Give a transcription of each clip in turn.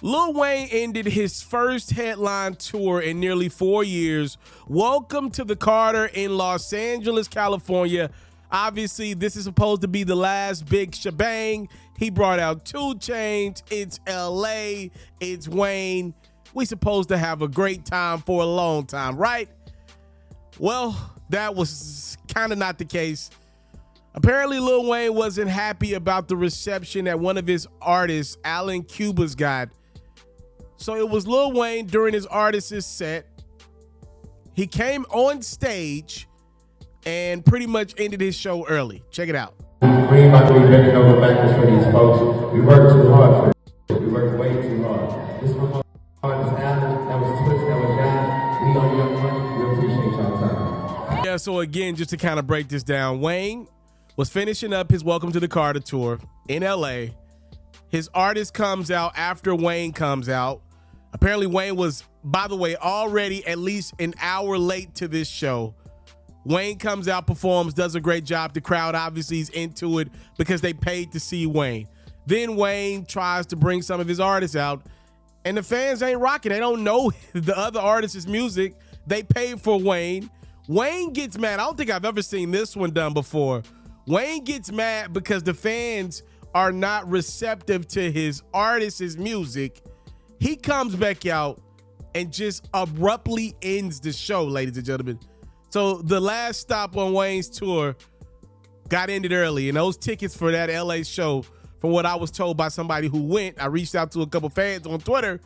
Lil Wayne ended his first headline tour in nearly 4 years. Welcome to the Carter in Los Angeles, California. Obviously, this is supposed to be the last big shebang. He brought out 2 Chainz. It's LA. It's Wayne. We supposed to have a great time for a long time, right? Well, that was kind of not the case. Apparently, Lil Wayne wasn't happy about the reception that one of his artists, Alan Cuba's, got. So it was Lil Wayne during his artist's set. He came on stage and pretty much ended his show early. Check it out. We ain't about to be bending over backwards for these folks. We worked too hard for it. We worked way too hard. This was hard as Alan, that was Twist, that was John. We on Young Money. We appreciate y'all time. Yeah, so again, just to kind of break this down, Wayne was finishing up his Welcome to the Carter tour in LA. His artist comes out after Wayne comes out. Apparently, Wayne was, by the way, already at least an hour late to this show. Wayne comes out, performs, does a great job. The crowd obviously is into it because they paid to see Wayne. Then Wayne tries to bring some of his artists out, and the fans ain't rocking. They don't know the other artists' music. They paid for Wayne. Wayne gets mad. I don't think I've ever seen this one done before. Wayne gets mad because the fans are not receptive to his artist's music. He comes back out and just abruptly ends the show, ladies and gentlemen. So the last stop on Wayne's tour got ended early, and those tickets for that LA show, from what I was told by somebody who went, I reached out to a couple fans on Twitter,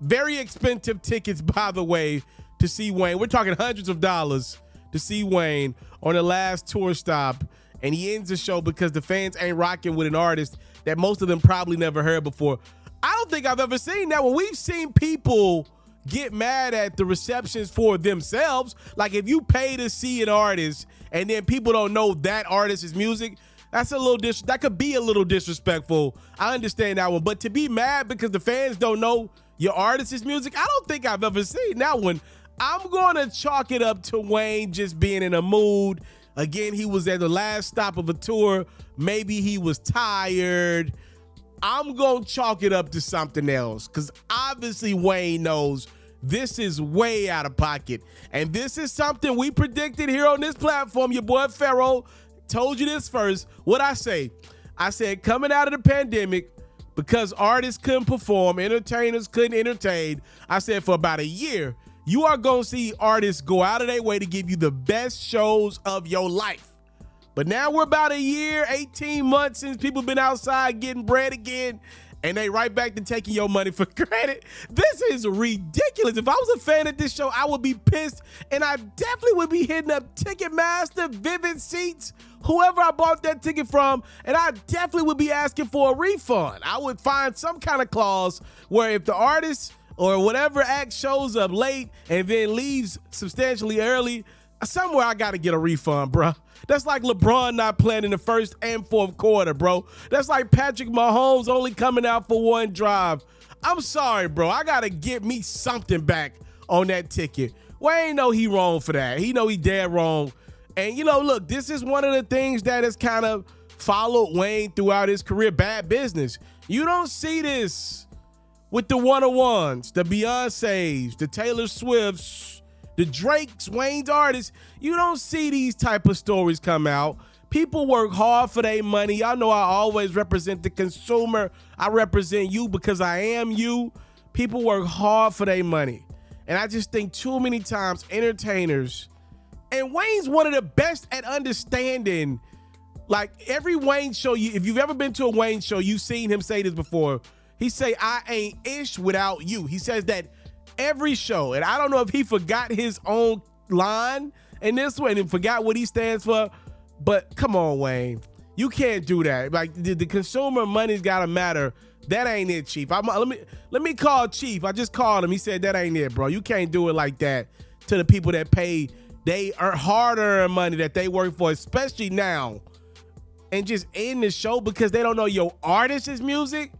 very expensive tickets, by the way, to see Wayne. We're talking hundreds of dollars to see Wayne on the last tour stop, and he ends the show because the fans ain't rocking with an artist that most of them probably never heard before. I don't think I've ever seen that. When we've seen people get mad at the receptions for themselves, like if you pay to see an artist and then people don't know that artist's music, that's a little that could be a little disrespectful. I understand that one, but to be mad because the fans don't know your artist's music, I don't think I've ever seen that one. I'm going to chalk it up to Wayne just being in a mood. Again, he was at the last stop of a tour. Maybe he was tired. I'm going to chalk it up to something else because obviously Wayne knows this is way out of pocket. And this is something we predicted here on this platform. Your boy Ferro told you this first. What I say? I said coming out of the pandemic, because artists couldn't perform, entertainers couldn't entertain, I said for about a year, you are going to see artists go out of their way to give you the best shows of your life. But now we're about a year, 18 months since people been outside getting bread again, and they right back to taking your money for granted. This is ridiculous. If I was a fan of this show, I would be pissed, and I definitely would be hitting up Ticketmaster, Vivid Seats, whoever I bought that ticket from, and I definitely would be asking for a refund. I would find some kind of clause where if the artist or whatever act shows up late and then leaves substantially early, somewhere I got to get a refund, bro. That's like LeBron not playing in the first and fourth quarter, bro. That's like Patrick Mahomes only coming out for one drive. I'm sorry, bro. I got to get me something back on that ticket. Wayne know he wrong for that. He know he dead wrong. And, you know, look, this is one of the things that has kind of followed Wayne throughout his career. Bad business. You don't see this with the 101s, the Beyoncés, the Taylor Swifts, the Drakes, Wayne's artists. You don't see these type of stories come out. People work hard for their money. Y'all know I always represent the consumer. I represent you because I am you. People work hard for their money. And I just think too many times entertainers, and Wayne's one of the best at understanding, like every Wayne show, if you've ever been to a Wayne show, you've seen him say this before. He say, I ain't ish without you. He says that every show, and I don't know if he forgot his own line in this one and forgot what he stands for, but come on, Wayne, you can't do that. Like the consumer money's gotta matter. That ain't it, Chief. Let me call Chief. I just called him. He said that ain't it, bro. You can't do it like that to the people that pay. They earn hard-earned money that they work for, especially now, and just end the show because they don't know your artist's music.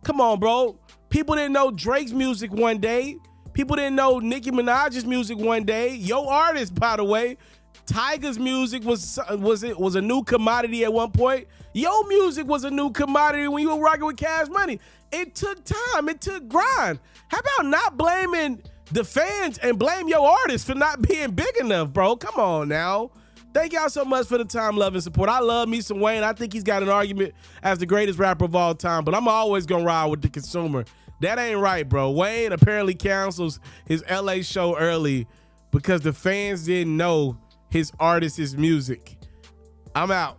Come on, bro. People didn't know Drake's music one day. People didn't know Nicki Minaj's music one day. Your artist, by the way, Tyga's music was a new commodity at one point. Your music was a new commodity when you were rocking with Cash Money. It took time. It took grind. How about not blaming the fans and blame your artist for not being big enough, bro? Come on now. Thank y'all so much for the time, love, and support. I love me some Wayne. I think he's got an argument as the greatest rapper of all time, but I'm always going to ride with the consumer. That ain't right, bro. Wayne apparently cancels his LA show early because the fans didn't know his artist's music. I'm out.